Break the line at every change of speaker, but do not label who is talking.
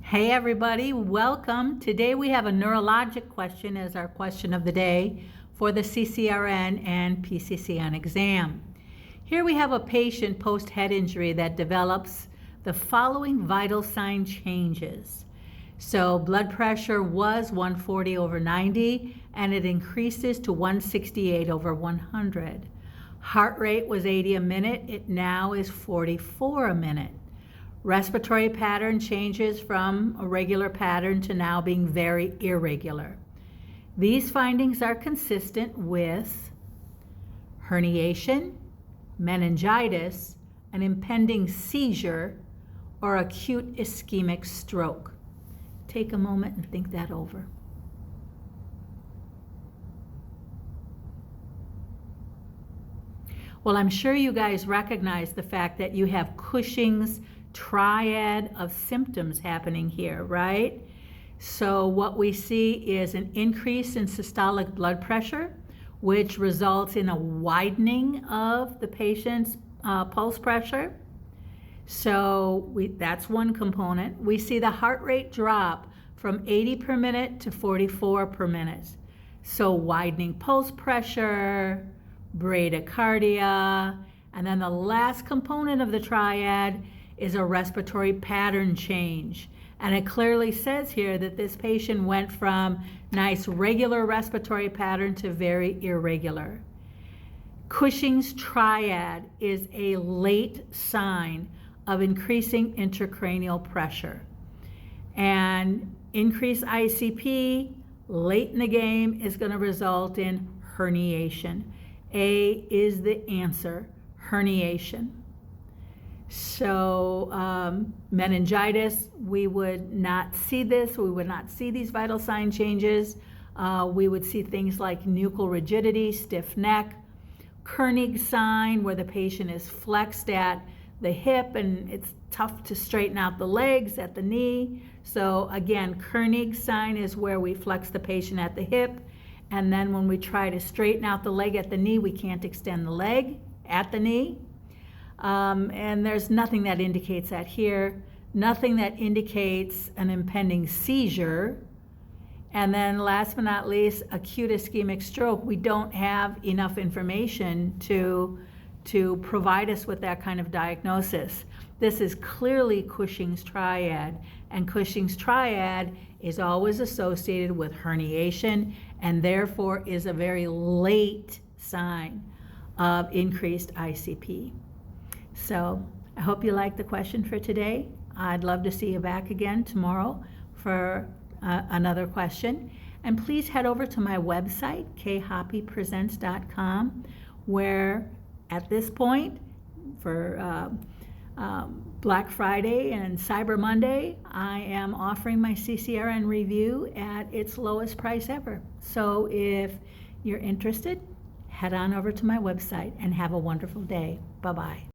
Hey everybody, welcome. Today we have a neurologic question as our question of the day for the CCRN and PCCN exam. Here we have a patient post-head injury that develops the following vital sign changes. So blood pressure was 140/90 and it increases to 168/100. Heart rate was 80 a minute, it now is 44 a minute. Respiratory pattern changes from a regular pattern to now being very irregular. These findings are consistent with herniation, meningitis, an impending seizure, or acute ischemic stroke. Take a moment and think that over. Well, I'm sure you guys recognize the fact that you have Cushing's triad of symptoms happening here, right? So what we see is an increase in systolic blood pressure, which results in a widening of the patient's pulse pressure. So that's one component. We see the heart rate drop from 80 per minute to 44 per minute. So widening pulse pressure, bradycardia, and then the last component of the triad is a respiratory pattern change. And it clearly says here that this patient went from nice regular respiratory pattern to very irregular. Cushing's triad is a late sign of increasing intracranial pressure. And increased ICP late in the game is going to result in herniation. A is the answer, herniation. So meningitis, we would not see this. We would not see these vital sign changes. We would see things like nuchal rigidity, stiff neck, Koenig sign, where the patient is flexed at the hip and it's tough to straighten out the legs at the knee. So again, Koenig sign is where we flex the patient at the hip. And then when we try to straighten out the leg at the knee, we can't extend the leg at the knee. And there's nothing that indicates that here, nothing that indicates an impending seizure. And then last but not least, acute ischemic stroke. We don't have enough information to provide us with that kind of diagnosis. This is clearly Cushing's triad, and Cushing's triad is always associated with herniation and therefore is a very late sign of increased ICP. So I hope you liked the question for today. I'd love to see you back again tomorrow for another question. And please head over to my website, khoppypresents.com, where at this point for Black Friday and Cyber Monday, I am offering my CCRN review at its lowest price ever. So if you're interested, head on over to my website and have a wonderful day. Bye-bye.